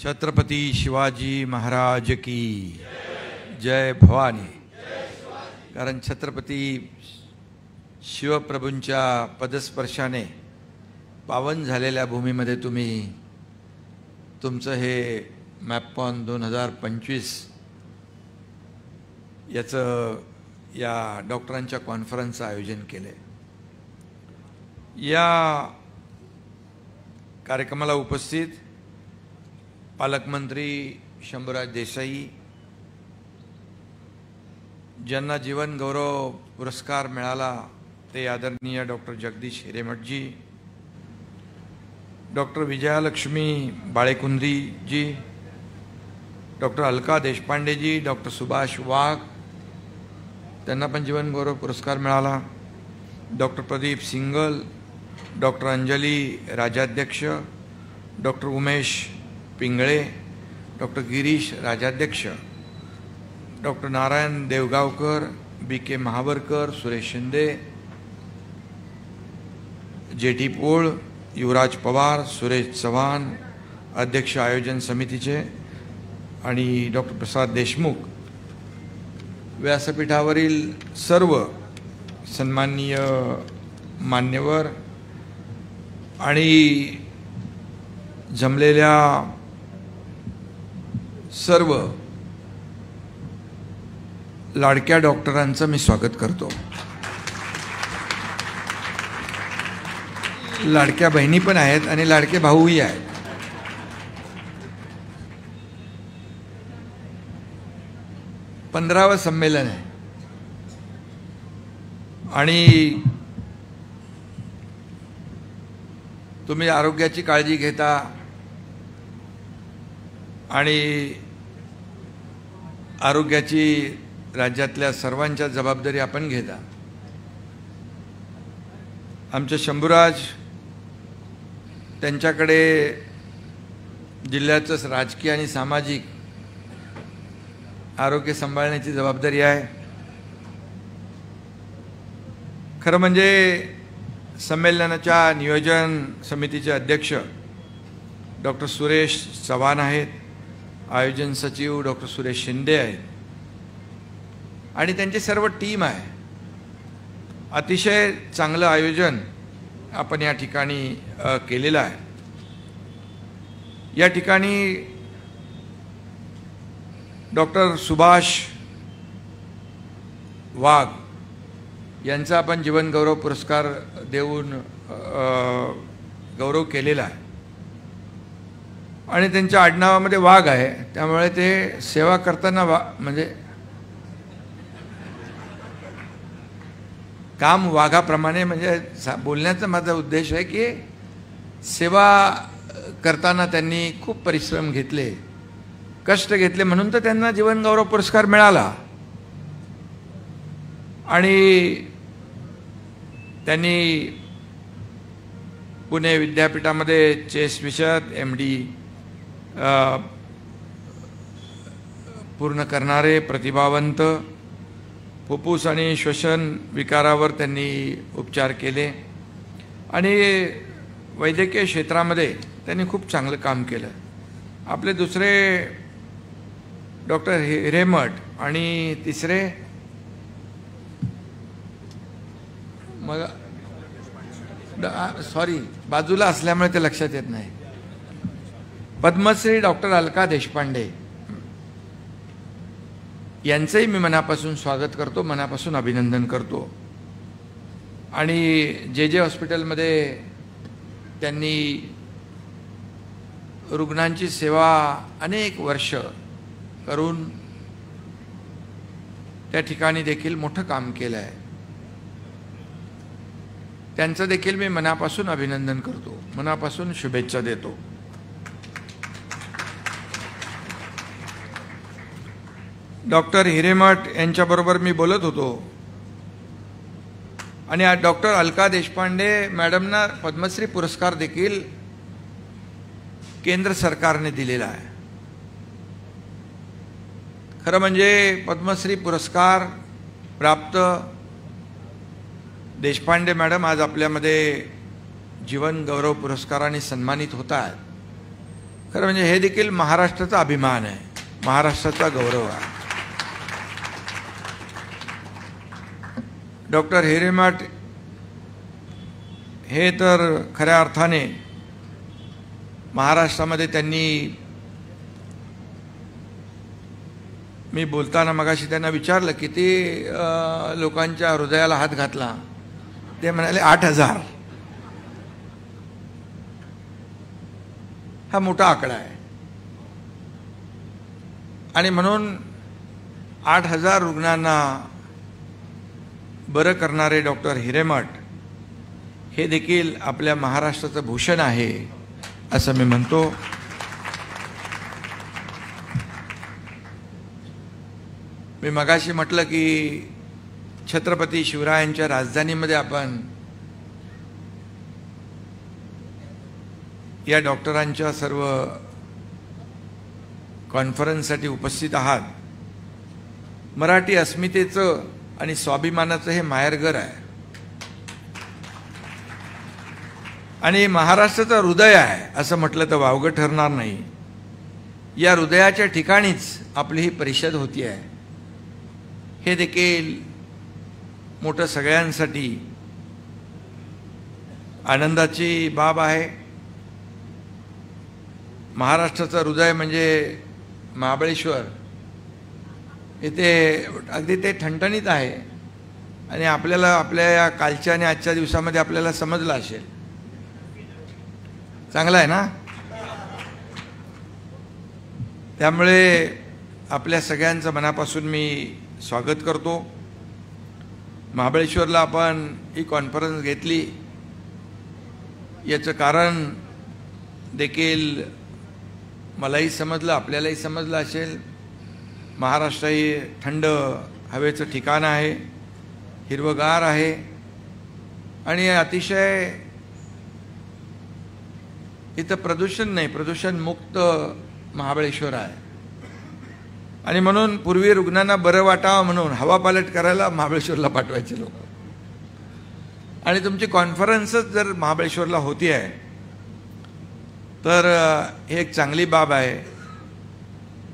छत्रपती शिवाजी महाराज की जय भवानी। कारण छत्रपती शिवप्रभूंच्या पदस्पर्शाने पावन झालेल्या भूमीमध्ये तुम्ही तुमचं हे मॅपकॉन 2025 याचं या डॉक्टरांच्या कॉन्फरन्सचं आयोजन केले। या कार्यक्रमाला उपस्थित पालकमंत्री शंभूराज देसाई, ज्यांना जीवन गौरव पुरस्कार मिळाला ते आदरणीय डॉक्टर जगदीश हिरेमठजी, डॉक्टर विजयालक्ष्मी बाळेकुंद्रीजी, डॉक्टर अलका देशपांडेजी, डॉक्टर सुभाष वाघ त्यांना पण जीवन गौरव पुरस्कार मिळाला, doctor Pradeep Singal, doctor Anjali Rajadhyaksha, doctor Umesh Pingale, doctor Girish Rajadhyaksha, doctor Narayan Deogaonkar, BK Mahavarkar, Suresh Shinde, JT Pol, Yuvraj Pawar, Suresh Chavan अध्यक्ष आयोजन समितीचे, आणि डॉक्टर प्रसाद देशमुख, व्यासपीठावरील सर्व सन्माननीय मान्यवर आणि जमलेल्या सर्व लाडक्या डॉक्टरांचं मी स्वागत करतो। लाडक्या बहिणी पण आहेत आणि लाडके भाऊही आहेत। पंधरावं संमेलन आहे आणि तुम्ही आरोग्याची काळजी घेता आणि आरोग्याची राज्यातल्या सर्वांच्या जबाबदारी आपण घेता। आमचे शंभूराज त्यांच्याकडे जिल्ह्याचं राजकीय आणि सामाजिक आरोग्य सांभाळण्याची जबाबदारी आहे। खरं म्हणजे संमेलनाच्या नियोजन समितीचे अध्यक्ष डॉक्टर सुरेश चव्हाण आहेत, आयोजन सचिव डॉक्टर सुरेश शिंदे आहेत आणि त्यांची सर्व टीम आहे। अतिशय चांगलं आयोजन आपण या ठिकाणी केलेलं आहे। या ठिकाणी डॉक्टर सुभाष वाघ यांचा आपण जीवन गौरव पुरस्कार देऊन गौरव केलेला आहे आणि त्यांच्या आडनावामध्ये वाघ आहे, त्यामुळे ते सेवा करताना म्हणजे काम वाघाप्रमाणे, म्हणजे बोलण्याचा माझा उद्देश आहे की सेवा करताना त्यांनी खूप परिश्रम घेतले, कष्ट घेतले, म्हणून तर त्यांना जीवन गौरव पुरस्कार मिळाला। आणि त्यांनी पुणे विद्यापीठामध्ये चेस विषयात MD पूर्ण करणारे प्रतिभावंत, फुफ्फुस आणि श्वसन विकारावर त्यांनी उपचार केले आणि वैद्यकीय क्षेत्रामध्ये त्यांनी खूप चांगलं काम केलं। आपले दुसरे डॉक्टर हिरेमठ आणि तिसरे मग सॉरी बाजूला असल्यामुळे ते लक्षात येत नाही, पद्मश्री डॉक्टर अलका देशपांडे यांचंही मी मनापासून स्वागत करतो, मनापासून अभिनंदन करतो। आणि JJ हॉस्पिटलमध्ये त्यांनी रुग्णांची सेवा अनेक वर्ष करून त्या ठिकाणी देखील मोठं काम केलं आहे। त्यांचं देखील मी मनापासून अभिनंदन करतो, मनापासून शुभेच्छा देतो। डॉक्टर हिरेमठ यांच्याबरोबर मी बोलत होतो आणि डॉक्टर अलका देशपांडे मॅडमना पद्मश्री पुरस्कार देखील केंद्र सरकारने दिलेला आहे। खरं म्हणजे पद्मश्री पुरस्कार प्राप्त देशपांडे मॅडम आज आपल्यामध्ये जीवन गौरव पुरस्काराने सन्मानित होत आहेत। खरं म्हणजे हे देखील महाराष्ट्राचा अभिमान आहे, महाराष्ट्राचा गौरव आहे. डॉक्टर हिरेमठ हे तर खऱ्या अर्थाने महाराष्ट्रामध्ये त्यांनी, मी बोलताना मगाशी त्यांना विचारलं किती लोकांच्या हृदयाला हात घातला, ते म्हणाले 8,000. हा मोठा आकडा आहे आणि म्हणून 8,000 रुग्णांना बरं करणारे डॉक्टर हिरेमठ हे देखील आपल्या महाराष्ट्राचं भूषण आहे असं मी म्हणतो. मी मगाशी म्हटलं की छत्रपती शिवरायांच्या राजधानीमध्ये आपण या डॉक्टरांच्या सर्व कॉन्फरन्ससाठी उपस्थित आहात. मराठी अस्मितेचं आणि स्वाभिमानाचं हे माहेरघर आहे आणि महाराष्ट्राचं हृदय आहे असं म्हटलं तर वावगं ठरणार नाही. या हृदयाच्या ठिकाणीच आपली ही परिषद होती आहे. हे देखील मोठं सगळ्यांसाठी आनंदाची बाब आहे. महाराष्ट्राचं हृदय म्हणजे महाबळेश्वर, इथे अगदी ते ठणठणीत आहे आणि आपल्याला आपल्या या कालच्या आणि आजच्या दिवसामध्ये आपल्याला समजलं असेल. चांगलं आहे ना? त्यामुळे आपल्या सगळ्यांचं मनापासून मी स्वागत करतो. महाबळेश्वरला आपण ही कॉन्फरन्स घेतली याचं कारण देखील मलाही समजलं, आपल्यालाही समजलं असेल. महाराष्ट्र हे थंड हवेचं ठिकाण आहे, हिरवगार आहे आणि अतिशय इथं प्रदूषण नाही, प्रदूषण मुक्त महाबळेश्वर आहे. आणि म्हणून पूर्वी रुग्णांना बरं वाटावं म्हणून हवा पालट करायला महाबळेश्वरला पाठवायचे लोक. आणि तुमची कॉन्फरन्सच जर महाबळेश्वरला होती आहे तर हे एक चांगली बाब आहे.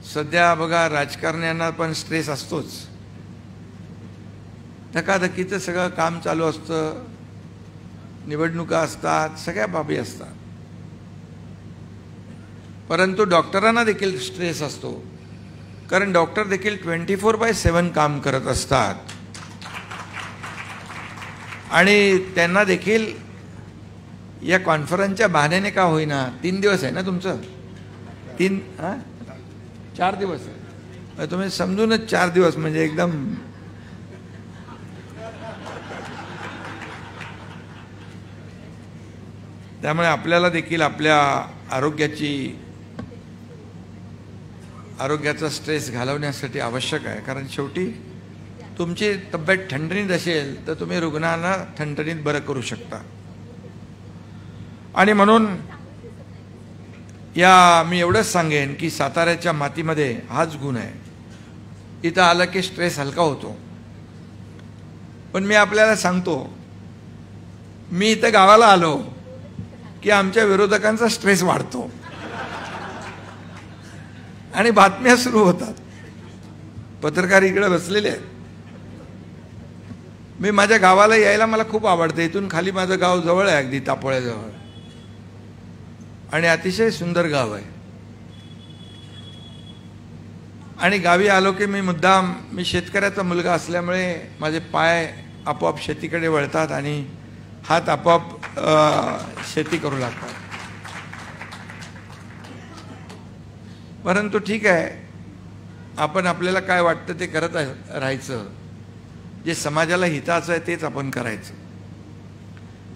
सध्या बघा राजकारण्यांना पण स्ट्रेस असतोच, धकाधकीचं सगळं काम चालू असतं, निवडणुका असतात, सगळ्या बाबी असतात. परंतु डॉक्टरांना देखील स्ट्रेस असतो, कारण डॉक्टर देखील 24/7 काम करत असतात आणि त्यांना देखील या कॉन्फरन्सच्या बहाण्याने का होईना, 3 दिवस आहे ना तुमचं, 4 दिवस आहे, तुम्ही समजूनच 4 दिवस म्हणजे एकदम त्यामुळे आपल्याला देखील आपल्या आरोग्याचा स्ट्रेस घालवण्यासाठी आवश्यक आहे. कारण शेवटी तुमची तब्येत ठणठणीत असेल तर तुम्ही रुग्णांना ठणठणीत बरं करू शकता. आणि म्हणून मी एवढंच सांगेन की साताऱ्याच्या मातीमध्ये हाच गुण आहे. इथं आलं की स्ट्रेस हलका होतो. पण मी आपल्याला सांगतो, मी इथं गावाला आलो की आमच्या विरोधकांचा स्ट्रेस वाढतो आणि बातम्या सुरू होतात. पत्रकार इकडे बसलेले आहेत. मी माझ्या गावाला यायला मला खूप आवडतं. इथून खाली माझं गाव जवळ आहे, अगदी तापोळ्याजवळ, आणि अतिशय सुंदर गाव आहे. आणि गावी आलो की मी शेतकऱ्याचा मुलगा असल्यामुळे माझे पाय आपोआप शेतीकडे वळतात आणि हात आपोआप शेती करू लागतात. परंतु ठीक आहे, आपण आपल्याला काय वाटतं ते करत राहायचं. जे समाजाला हिताचं आहे तेच आपण करायचं,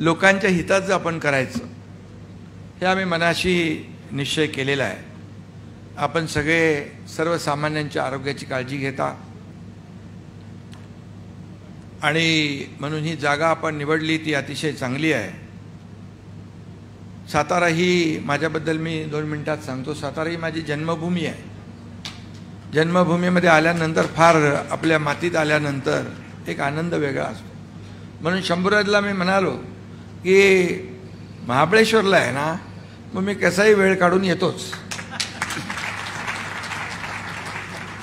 लोकांच्या हिताचं आपण करायचं, हे आम्ही मनाशी निश्चय केलेला आहे. आपण सगळे सर्वसामान्यांच्या आरोग्याची काळजी घेता आणि म्हणून ही जागा आपण निवडली ती अतिशय चांगली आहे. सातारा ही माझ्याबद्दल मी 2 मिनिटात सांगतो. सातारा ही माझी जन्मभूमी आहे. जन्मभूमीमध्ये आल्यानंतर फार आपल्या मातीत आल्यानंतर एक आनंद वेगळा असतो. म्हणून शंभूराजला मी म्हणालो की महाबळेश्वरला आहे ना, मग मी कसाही वेळ काढून येतोच.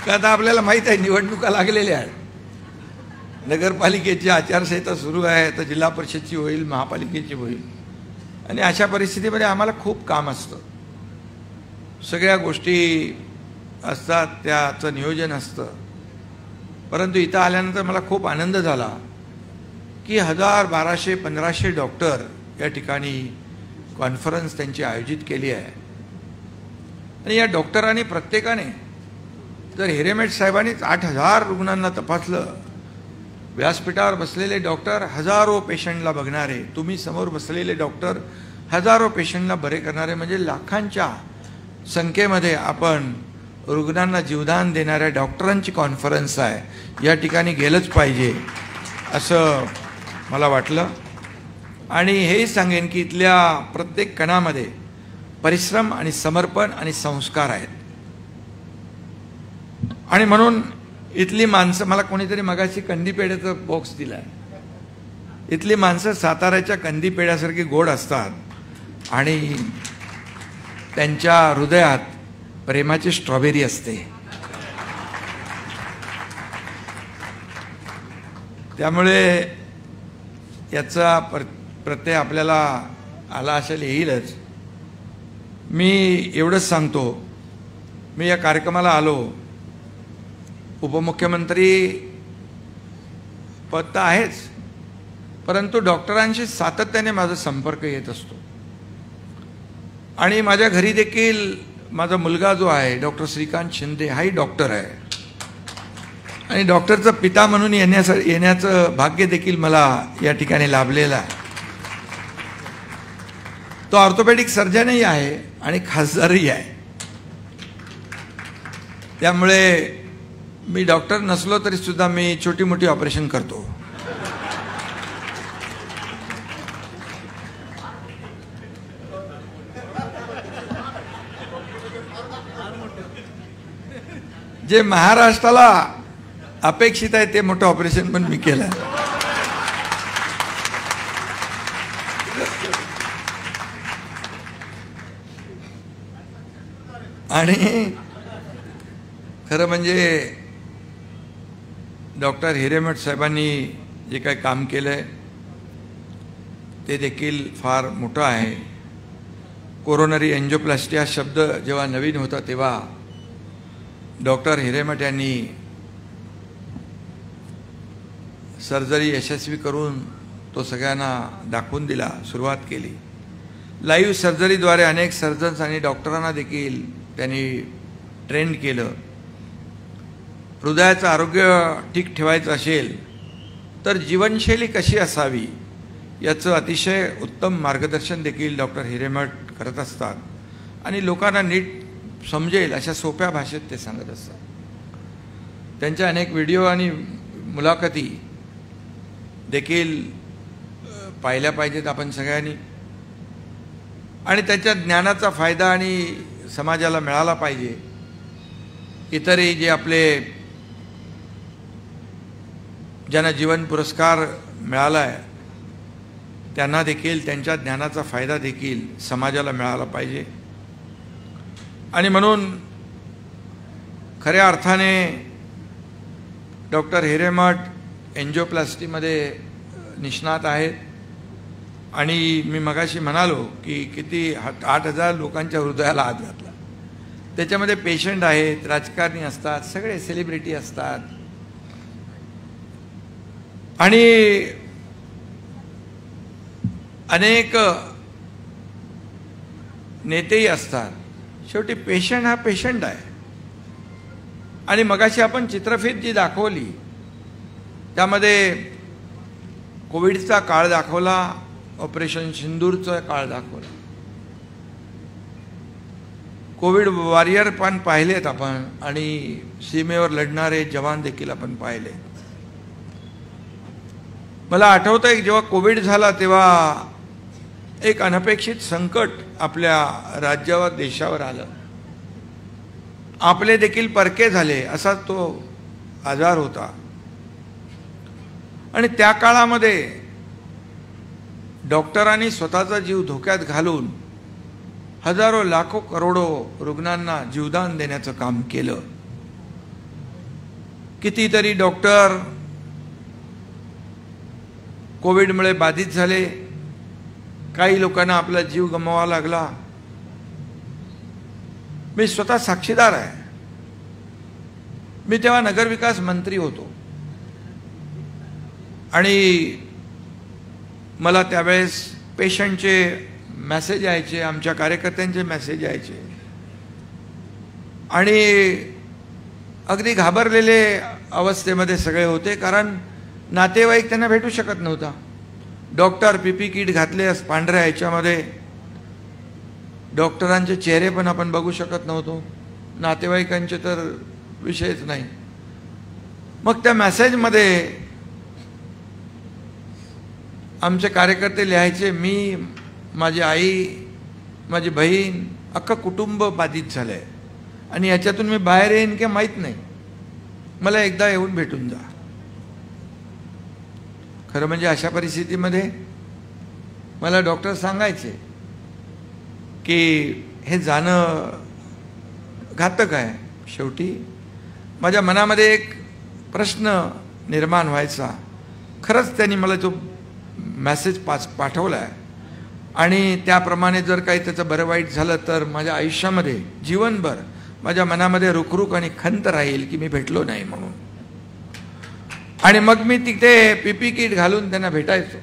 का आता आपल्याला माहीत आहे निवडणुका लागलेल्या आहेत, नगरपालिकेची आचारसंहिता सुरू आहे, तर जिल्हा परिषदची होईल, महापालिकेची होईल, आणि अशा परिस्थितीमध्ये आम्हाला खूप काम असतं, सगळ्या गोष्टी असतात, त्याचं नियोजन असतं. परंतु इथं आल्यानंतर मला खूप आनंद झाला की 1000, 1200, 1500 डॉक्टर या ठिकाणी कॉन्फरन्स त्यांची आयोजित केली आहे. आणि या डॉक्टरांनी प्रत्येकाने जर हिरेमठ साहेबांनीच 8000 रुग्णांना तपासलं, व्यासपीठावर बसलेले डॉक्टर हजारो पेशंटला बघणारे, तुम्ही समोर बसलेले डॉक्टर हजारो पेशंटला बरे करणारे, म्हणजे लाखांच्या संख्येमध्ये आपण रुग्णांना जीवदान देणाऱ्या डॉक्टरांची कॉन्फरन्स आहे, या ठिकाणी गेलंच पाहिजे असं मला वाटलं. आणि हेही सांगेन की इथल्या प्रत्येक कणामध्ये परिश्रम आणि समर्पण आणि संस्कार आहेत. आणि म्हणून इथली माणसं, मला कोणीतरी मगाशी कंदीपेढ्याचं बॉक्स दिलाय, इथली माणसं साताऱ्याच्या कंदीपेढ्यासारखी गोड असतात आणि त्यांच्या हृदयात प्रेमाची स्ट्रॉबेरी असते. त्यामुळे याचा प्रत्यय आपल्याला आला असेल, येईलच. मी एवढंच सांगतो, मी या कार्यक्रमाला आलो, उपमुख्यमंत्री पद तर आहेच, परंतु डॉक्टरांशी सातत्याने माझा संपर्क येत असतो. आणि माझ्या घरी देखील माझा मुलगा जो आहे डॉक्टर श्रीकांत शिंदे, हाही डॉक्टर आहे, आणि डॉक्टरचा पिता म्हणून येण्याचं भाग्य देखील मला या ठिकाणी लाभलेलं आहे. तो ऑर्थोपेडिक सर्जनही आहे आणि खासदारही आहे. त्यामुळे मी डॉक्टर नसलो तरी सुद्धा मी छोटी मोठी ऑपरेशन करतो. जे महाराष्ट्राला अपेक्षित आहे ते मोठं ऑपरेशन पण मी केलं. आणि खरं म्हणजे डॉक्टर हिरेमठ साहेबांनी जे काही काम केलंय ते देखील फार मोठं आहे. कोरोनरी एंजिओप्लास्टी हा शब्द जेव्हा नवीन होता तेव्हा डॉक्टर हिरेमठ यांनी सर्जरी यशस्वी करून तो सगळ्यांना दाखवून दिला, सुरुवात केली. लाईव्ह सर्जरीद्वारे अनेक सर्जन्स आणि डॉक्टरांना देखील त्यांनी ट्रेन केलं. हृदयाचं आरोग्य ठीक ठेवायचं असेल तर जीवनशैली कशी असावी याचं अतिशय उत्तम मार्गदर्शन देखील डॉक्टर हिरेमठ करत असतात. आणि लोकांना नीट समजेल अशा सोप्या भाषेत ते सांगत असतात. त्यांच्या अनेक व्हिडिओ आणि मुलाखती देखील पाहिल्या पाहिजेत आपण सगळ्यांनी, आणि त्याच्या ज्ञानाचा फायदा आणि समाजाला मिळाला पाहिजे. इतरही जे आपले ज्यांना जीवन पुरस्कार मिळाला आहे त्यांना देखील त्यांच्या ज्ञानाचा फायदा देखील समाजाला मिळाला पाहिजे. आणि म्हणून खऱ्या अर्थाने डॉक्टर हिरेमठ एंजिओप्लास्टीमध्ये निष्णात आहेत. आणि मी मगाशी म्हणालो की किती 8000 लोकांच्या हृदयाला हात घातला. त्याच्यामध्ये पेशंट आहेत, राजकारणी असतात, सगळे सेलिब्रिटी असतात, आणि अनेक नेतेही असतात. शेवटी पेशंट हा पेशंट आहे. आणि मगाशी आपण चित्रफित जी दाखवली त्यामध्ये कोविडचा काळ दाखवला, ऑपरेशन सिंदूरचा काळ दाखवला, कोविड वॉरियर पण पाहिलेत आपण, आणि सीमेवर लढणारे जवान देखील आपण पाहिले. मला आठवतंय जेव्हा कोविड झाला तेव्हा एक अनपेक्षित संकट आपल्या राज्यावर, देशावर आलं. आपले देखील परके झाले असा तो आजार होता. आणि त्या काळामध्ये डॉक्टरांनी स्वतःचा जीव धोक्यात घालून हजारो, लाखो, करोडो रुग्णांना जीवदान देण्याचं काम केलं. कितीतरी डॉक्टर कोविडमुळे बाधित झाले, काही लोकांना आपला जीव गमवावा लागला. मी स्वतः साक्षीदार आहे. मी तेव्हा नगरविकास मंत्री होतो आणि मला त्यावेळेस पेशंटचे मेसेज यायचे, आमच्या कार्यकर्त्यांचे मेसेज यायचे आणि अगदी घाबरलेले अवस्थेमध्ये सगळे होते, कारण नातेवाईक त्यांना भेटू शकत नव्हता. डॉक्टर पीपी किट घातले पांढऱ्या ह्याच्यामध्ये, डॉक्टरांचे चेहरे पण आपण बघू शकत नव्हतो, नातेवाईकांचे तर विषयच नाही. मग त्या मेसेजमध्ये आमचे कार्यकर्ते लिहायचे, मी, माझी आई, माझी बहीण, अख्खं कुटुंब बाधित झालं आहे आणि याच्यातून मी बाहेर येईन की माहीत नाही, मला एकदा येऊन भेटून जा. खरं म्हणजे अशा परिस्थितीमध्ये मला डॉक्टर सांगायचे की हे जाणं घातक आहे. शेवटी माझ्या मनामध्ये एक प्रश्न निर्माण व्हायचा, खरंच त्यांनी मला जो मेसेज पाठवला आहे आणि त्याप्रमाणे जर काही त्याचं बरं वाईट झालं तर माझ्या आयुष्यामध्ये जीवनभर माझ्या मनामध्ये रुखरुख आणि खंत राहील की मी भेटलो नाही म्हणून. आणि मग मी तिथे पीपी किट घालून त्यांना भेटायचो.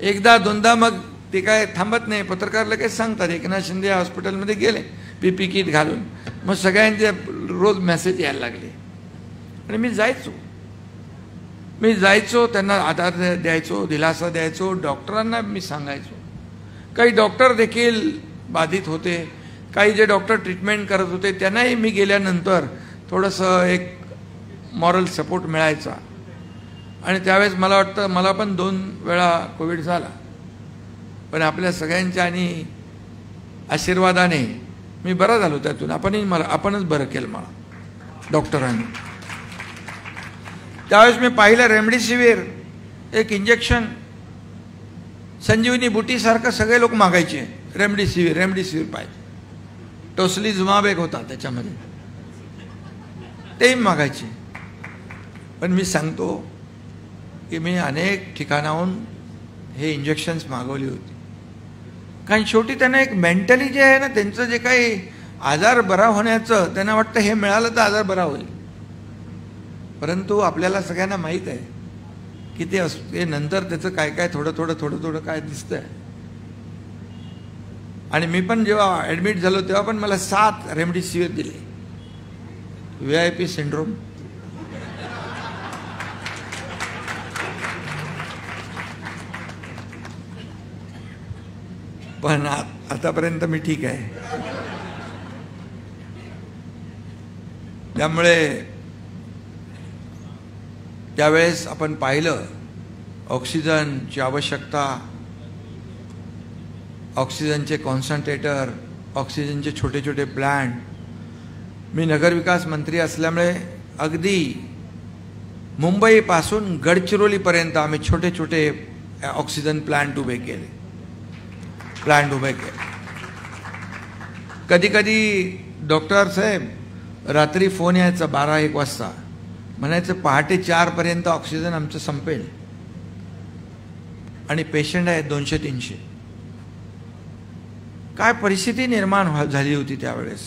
एकदा दोनदा मग ते काय थांबत नाही, पत्रकार लगेच सांगतात एकनाथ शिंदे हॉस्पिटलमध्ये गेले पीपी किट घालून. मग सगळ्यांचे रोज मेसेज यायला लागले आणि मी जायचो त्यांना आधार द्यायचो, दिलासा द्यायचो. डॉक्टरांना मी सांगायचो, काही डॉक्टर देखील बाधित होते, काही जे डॉक्टर ट्रीटमेंट करत होते त्यांनाही मी गेल्यानंतर थोडंसं एक मॉरल सपोर्ट मिळायचा. आणि त्यावेळेस मला वाटतं मला पण 2 वेळा कोविड झाला, पण आपल्या सगळ्यांच्या आणि आशीर्वादाने मी बरा झालो त्यातून. आपणच बरं केलं मला डॉक्टरांनी. त्यावेळेस मी पाहिलं रेमडेसिवीर एक इंजेक्शन, संजीवनी बुटीसारखं सगळे लोक मागायचे, रेमडेसिवीर पाहिजे. टोसलीजुमाब एक होता त्याच्यामध्ये, तेही मागायचे. पण मी सांगतो की मी अनेक ठिकाणाहून हे इंजेक्शन्स मागवली होती, कारण शेवटी त्यांना एक मेंटली जे आहे ना, त्यांचं जे काही आजार बरा होण्याचं त्यांना वाटतं हे मिळालं तर आजार बरा होईल. परंतु आपल्याला सगळ्यांना माहीत आहे की ते नंतर त्याचं काय काय थोडं काय दिसतंय. आणि मी पण जेव्हा ॲडमिट झालो तेव्हा पण मला 7 रेमडेसिवीर दिले. VIP syndrome. पण आतापर्यंत मी ठीक आहे. त्यामुळे त्यावेळेस आपण पाहिलं ऑक्सिजनची आवश्यकता, ऑक्सिजनचे कॉन्सन्ट्रेटर, ऑक्सिजनचे छोटे छोटे प्लांट. मी नगरविकास मंत्री असल्यामुळे अगदी मुंबईपासून गडचिरोलीपर्यंत आम्ही छोटे छोटे ऑक्सिजन प्लांट उभे केले. कधी कधी डॉक्टर साहेब रात्री फोन यायचा 12-1 वाजता, म्हणायचं पहाटे 4 पर्यंत ऑक्सिजन आमचं संपेल आणि पेशंट आहेत 200-300. काय परिस्थिती निर्माण झाली होती त्यावेळेस.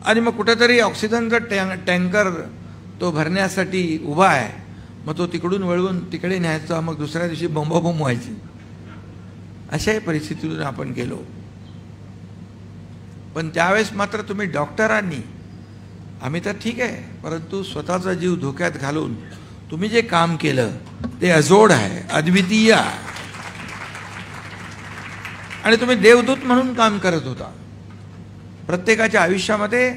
आणि मग कुठेतरी ऑक्सिजनचा टँकर तो भरण्यासाठी उभा आहे, मग तो तिकडून वळवून तिकडे न्यायचा, मग दुसऱ्या दिवशी बोंबाबोंब व्हायची. अशाही परिस्थितीतून आपण गेलो. पण त्यावेळेस मात्र तुम्ही डॉक्टरांनी, आम्ही तर ठीक आहे, परंतु स्वतःचा जीव धोक्यात घालून तुम्ही जे काम केलं ते अजोड आहे, अद्वितीय आहे. आणि तुम्ही देवदूत म्हणून काम करत होता. प्रत्येकाच्या आयुष्यामध्ये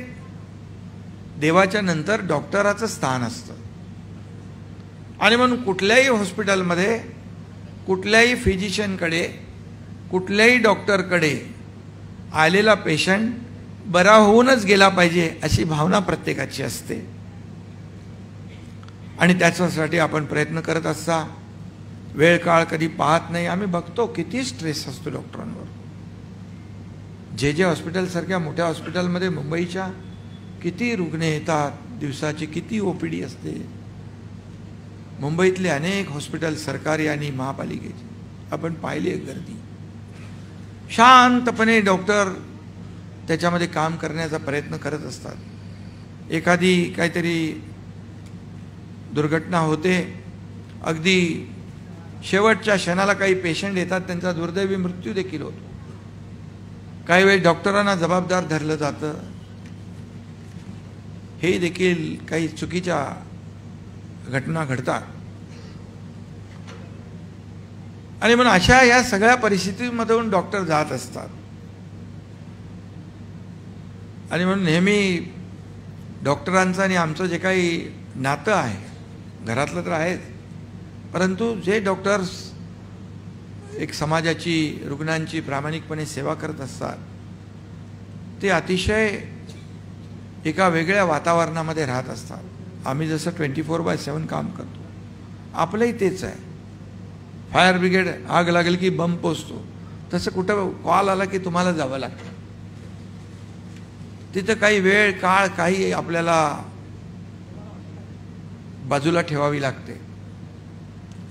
देवाच्या नंतर डॉक्टराचं स्थान असतं. आणि म्हणून कुठल्याही हॉस्पिटलमध्ये, कुठल्याही फिजिशियनकडे, कुठल्याही डॉक्टरकडे आलेला पेशंट बरा होऊनच गेला पाहिजे अशी भावना प्रत्येकाची असते. आणि त्याच्यासाठी आपण प्रयत्न करत असता. वेळ काळ कधी पाहत नाही. आम्ही बघतो किती स्ट्रेस असतो डॉक्टरांवर. जे हॉस्पिटल सारख्या मोठ्या हॉस्पिटलमध्ये मुंबईच्या किती रुग्ण येतात, दिवसाची किती OPD असते. मुंबईतले अनेक हॉस्पिटल सरकारी आणि महापालिकेचे आपण पाहिले गर्दी. शांतपणे डॉक्टर त्याच्यामध्ये काम करण्याचा प्रयत्न करत असतात. एखादी काहीतरी दुर्घटना होते, अगदी शेवटच्या क्षणाला काही पेशंट येतात, त्यांचा दुर्दैवी मृत्यू देखील होतो. काही वेळी डॉक्टरांना जबाबदार धरलं जातं. हे देखील काही चुकीच्या घटना घडतात. आणि म्हणून अशा या सगळ्या परिस्थितीमधून डॉक्टर जात असतात. आणि म्हणून नेहमी डॉक्टरांचं आणि आमचं जे काही नातं आहे, घरातलं तर आहेच, परंतु जे डॉक्टर्स एक समाजाची, रुग्णांची प्रामाणिकपणे सेवा करत असतात, ते अतिशय एका वेगळ्या वातावरणामध्ये राहत असतात. आम्ही जसं 24/7 काम करतो, आपलंही तेच आहे. फायर ब्रिगेड आग लागेल की बम पोचतो, तसं कुठं कॉल आला की तुम्हाला जावं लागतं. तिथं काही वेळ काळ काही आपल्याला बाजूला ठेवावी लागते.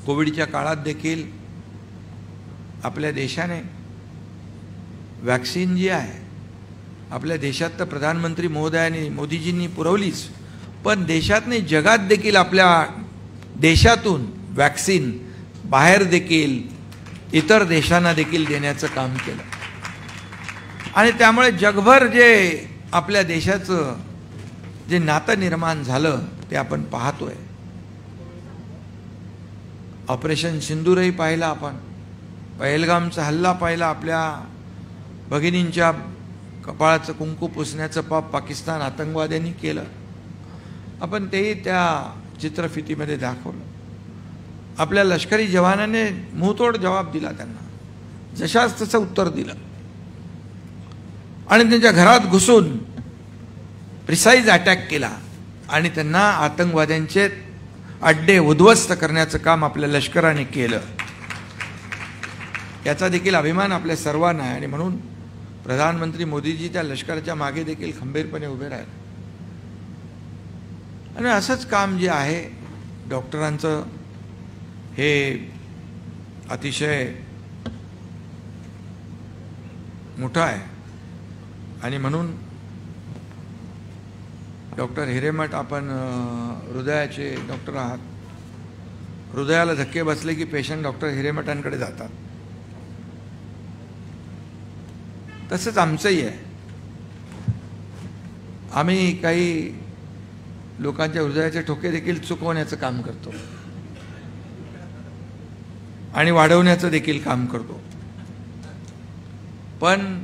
कोविडच्या काळात देखील आपल्या देशाने वॅक्सिन जी आहे, आपल्या देशात तर प्रधानमंत्री महोदयांनी, मोदीजींनी पुरवलीच, पण देशात नाही जगात देखील आपल्या देशातून वॅक्सिन बाहेर देखील इतर देशांना देखील देण्याचं काम केलं. आणि त्यामुळे जगभर जे आपल्या देशाचं जे नातं निर्माण झालं ते आपण पाहतोय. ऑपरेशन सिंदूरही पाहिला आपण, पहलगामचा हल्ला पाहिला, आपल्या भगिनींच्या कपाळाचं कुंकू पुसण्याचं पाप पाकिस्तान आतंकवाद्यांनी केलं. आपण तेही त्या चित्रफितीमध्ये दाखवलं. आपल्या लष्करी जवानाने मुंहतोड जवाब दिला, त्यांना जशाच तसं उत्तर दिलं आणि त्यांच्या घरात घुसून प्रिसाईज अटॅक केला आणि त्यांना आतंकवाद्यांचे अड्डे उद्ध्वस्त करण्याचं काम आपल्या लष्कराने केलं. याचा देखील अभिमान आपल्या सर्वांना आहे. आणि म्हणून प्रधानमंत्री मोदीजी त्या लष्कराच्या मागे देखील खंबीरपणे उभे राहिले. आणि असंच काम जे आहे डॉक्टरांचं, हे अतिशय मोठं आहे. आणि म्हणून डॉक्टर हिरेमठ, आपण हृदयाचे डॉक्टर आहात, हृदयाला धक्के बसले की पेशंट डॉक्टर हिरेमठांकडे जातात. तसंच आमचंही आहे. आम्ही काही लोकांच्या हृदयाचे ठोके देखील चुकवण्याचं काम करतो आणि वाढवण्याचं देखील काम करतो. पण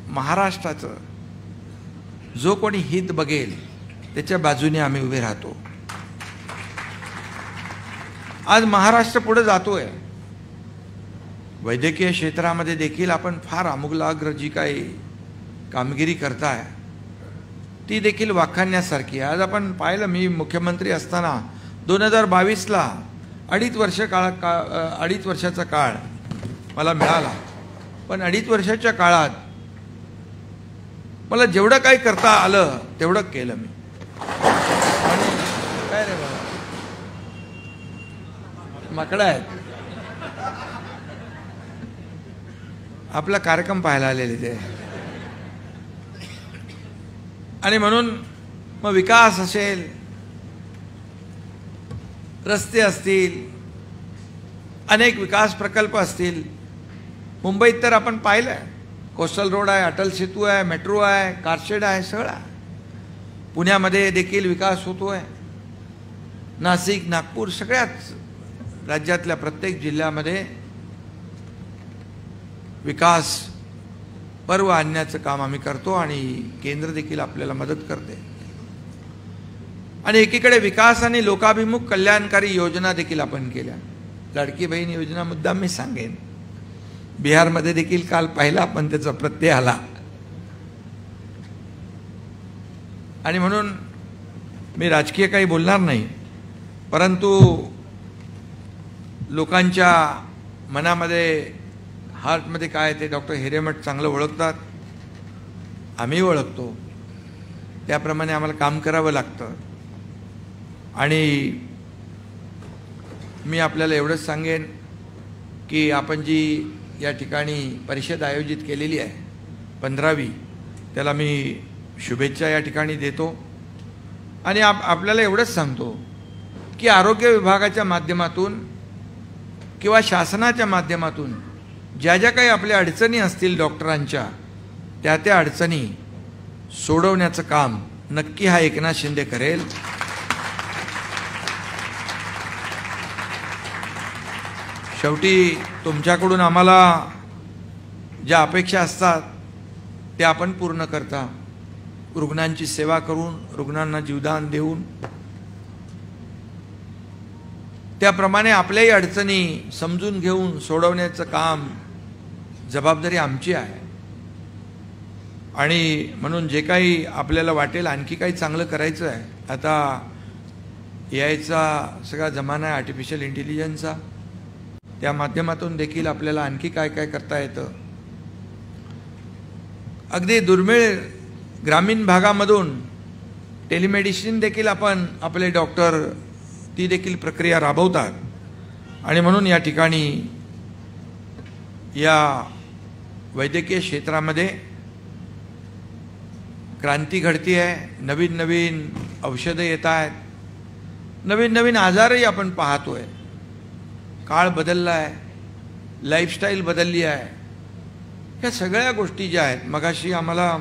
महाराष्ट्राचं जो कोणी हित बघेल त्याच्या बाजूने आम्ही उभे राहतो. आज महाराष्ट्र पुढे जातोय. वैद्यकीय क्षेत्रामध्ये देखील आपण फार आमूलाग्र जी काही कामगिरी करताय ती देखील वाखाणण्यासारखी आहे. आज आपण पाहिलं, मी मुख्यमंत्री असताना 2022ला 2.5 वर्षाचा काळ मला मिळाला. पण 2.5 वर्षाच्या काळात मला जेवढं काही करता आलं तेवढं केलं मी. आणि काय रे बाबा, माकडं आहेत, आपला कार्यक्रम पाहायला आलेले ते. आणि म्हणून मग विकास असेल, रस्ते असतील, अनेक विकास प्रकल्प असतील. मुंबईत तर आपण पाहिलं, कोस्टल रोड आहे, अटल सेतू आहे, मेट्रो आहे, कारशेड आहे, सगळं आहे. पुण्यामध्ये देखील विकास होतोय. नाशिक, नागपूर, सगळ्याच राज्यातल्या प्रत्येक जिल्ह्यामध्ये विकास पर्व आणण्याचं काम आम्ही करतो आणि केंद्र देखील आपल्याला मदत करते. आणि एकीकडे विकास आणि लोकाभिमुख कल्याणकारी योजना देखील आपण केल्या. लाडकी बहीण योजना मुद्दाम मी सांगेन, बिहारमध्ये देखील काल पाहिला आपण, त्याचा प्रत्यय आला. आणि म्हणून मी राजकीय काही बोलणार नाही, परंतु लोकांच्या मनामध्ये, हार्टमध्ये काय ते डॉक्टर हिरेमठ चांगलं ओळखतात, आम्ही ओळखतो. त्याप्रमाणे आम्हाला काम करावं लागतं. आणि मी आपल्याला एवढंच सांगेन की आपण जी या ठिकाणी परिषद आयोजित केलेली आहे 15वी, त्याला मी शुभेच्छा या ठिकाणी देतो आणि आपल्याला एवढंच सांगतो की आरोग्य विभागाच्या माध्यमातून किंवा शासनाच्या माध्यमातून ज्या ज्या काही आपल्या अडचणी असतील डॉक्टरांच्या, त्या अडचणी सोडवण्याचं काम नक्की हा एकनाथ शिंदे करेल. शेवटी तुमच्याकडून आम्हाला ज्या अपेक्षा असतात त्या आपण पूर्ण करता, रुग्णांची सेवा करून, रुग्णांना जीवदान देऊन, त्याप्रमाणे आपल्याही अडचणी समजून घेऊन सोडवण्याचं काम, जबाबदारी आमची आहे. आणि म्हणून जे काही आपल्याला वाटेल आणखी काही चांगलं करायचं आहे, आता AIचा सगळा जमाना आहे, आर्टिफिशियल इंटेलिजन्सचा, त्या माध्यमातून देखील आपल्याला आणखी काय काय करता येतं. अगदी दुर्मिळ ग्रामीण भागामधून टेलिमेडिसिन देखील आपण आपले डॉक्टर ती देखील प्रक्रिया राबवतात. आणि म्हणून या ठिकाणी या वैद्यकीय क्षेत्रामध्ये क्रांती घडती आहे. नवीन नवीन औषधं येत आहेत, नवीन नवीन आजारही आपण पाहतोय. काळ बदलला आहे, लाईफस्टाईल बदलली आहे. ह्या सगळ्या गोष्टी ज्या आहेत, मगाशी आम्हाला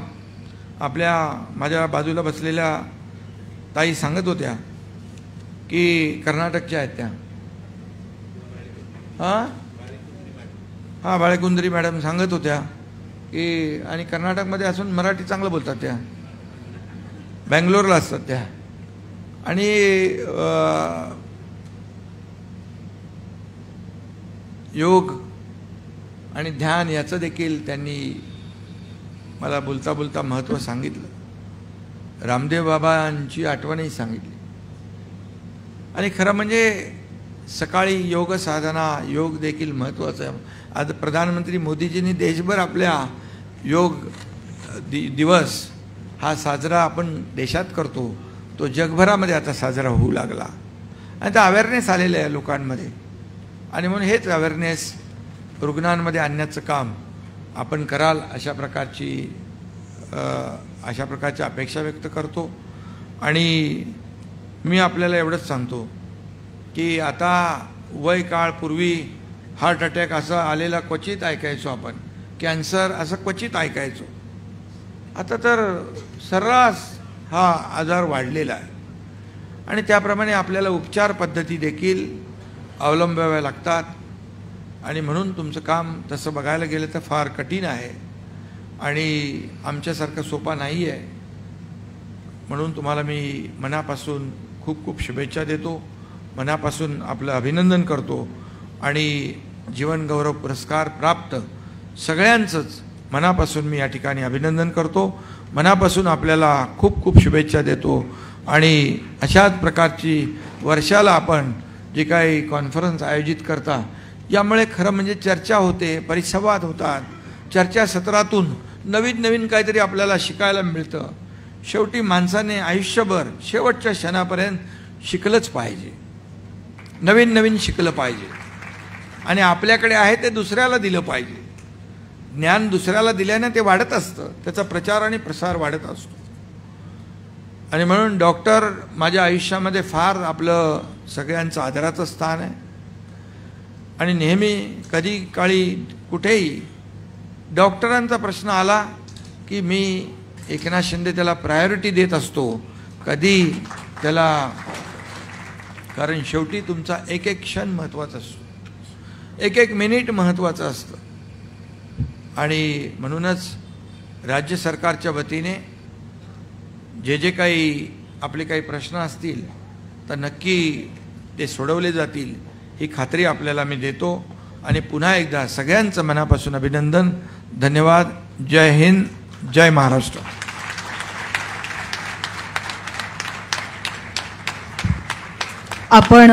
माझ्या बाजूला बसलेल्या ताई सांगत होत्या की कर्नाटकच्या आहेत त्या, हां बाळेकुंद्री मॅडम सांगत होत्या की, आणि कर्नाटकमध्ये असून मराठी चांगलं बोलतात त्या, बँगलोरला असतात त्या. आणि योग आणि ध्यान याचं देखील त्यांनी मला बोलता बोलता महत्त्व सांगितलं. रामदेव बाबांची आठवणही सांगितली. आणि खरं म्हणजे सकाळी योग साधना, योग देखील महत्त्वाचं आहे. आज प्रधानमंत्री मोदीजींनी देशभर आपल्या योग दिवस हा साजरा आपण देशात करतो, तो जगभरामध्ये आता साजरा होऊ लागला. आणि त्या अवेअरनेस आलेलं आहे लोकांमध्ये. आणि म्हणून हेच अवेअरनेस रुग्णांमध्ये आणण्याचं काम आपण कराल अशा प्रकारच्या अपेक्षा व्यक्त करतो. आणि मी आपल्याला एवढंच सांगतो की आता वय काळ, पूर्वी हार्ट अटॅक असं आलेला क्वचित ऐकायचो आपण, कॅन्सर असं क्वचित ऐकायचो. आता तर सर्रास हा आजार वाढलेला आहे. आणि त्याप्रमाणे आपल्याला उपचार पद्धती देखील अवलंबाव्या लागतात. आणि म्हणून तुमचं काम तसं बघायला गेलं तर फार कठीण आहे आणि आमच्यासारखं सोपा नाही आहे. म्हणून तुम्हाला मी मनापासून खूप खूप शुभेच्छा देतो, मनापासून आपलं अभिनंदन करतो. आणि जीवन गौरव पुरस्कार प्राप्त सगळ्यांचंच मनापासून मी या ठिकाणी अभिनंदन करतो, मनापासून आपल्याला खूप खूप शुभेच्छा देतो. आणि अशाच प्रकारची वर्षाला आपण जे काही कॉन्फरन्स आयोजित करता, यामुळे खरं म्हणजे चर्चा होते, परिसंवाद होतात. चर्चासत्रातून नवीन नवीन काहीतरी आपल्याला शिकायला मिळतं. शेवटी माणसाने आयुष्यभर शेवटच्या क्षणापर्यंत शिकलंच पाहिजे, नवीन नवीन शिकलं पाहिजे. आणि आपल्याकडे आहे ते दुसऱ्याला दिलं पाहिजे. ज्ञान दुसऱ्याला दिल्याने ते वाढत असतं, त्याचा प्रचार आणि प्रसार वाढत असतो. आणि म्हणून डॉक्टर माझ्या आयुष्यामध्ये फार आपलं सगळ्यांचं आदराचं स्थान आहे. आणि नेहमी कधी काळी कुठेही डॉक्टरांचा प्रश्न आला की मी एकनाथ शिंदे त्याला प्रायोरिटी देत असतो कधी त्याला, कारण शेवटी तुमचा एक एक क्षण महत्त्वाचा असतो, एक एक मिनिट महत्त्वाचं असतं. आणि म्हणूनच राज्य सरकारच्या वतीने जे काही आपले काही प्रश्न असतील तर नक्की ते सोडवले जातील ही खात्री आपल्याला मी देतो. आणि पुन्हा एकदा सगळ्यांचं मनापासून अभिनंदन, धन्यवाद. जय हिंद, जय महाराष्ट्र. आपण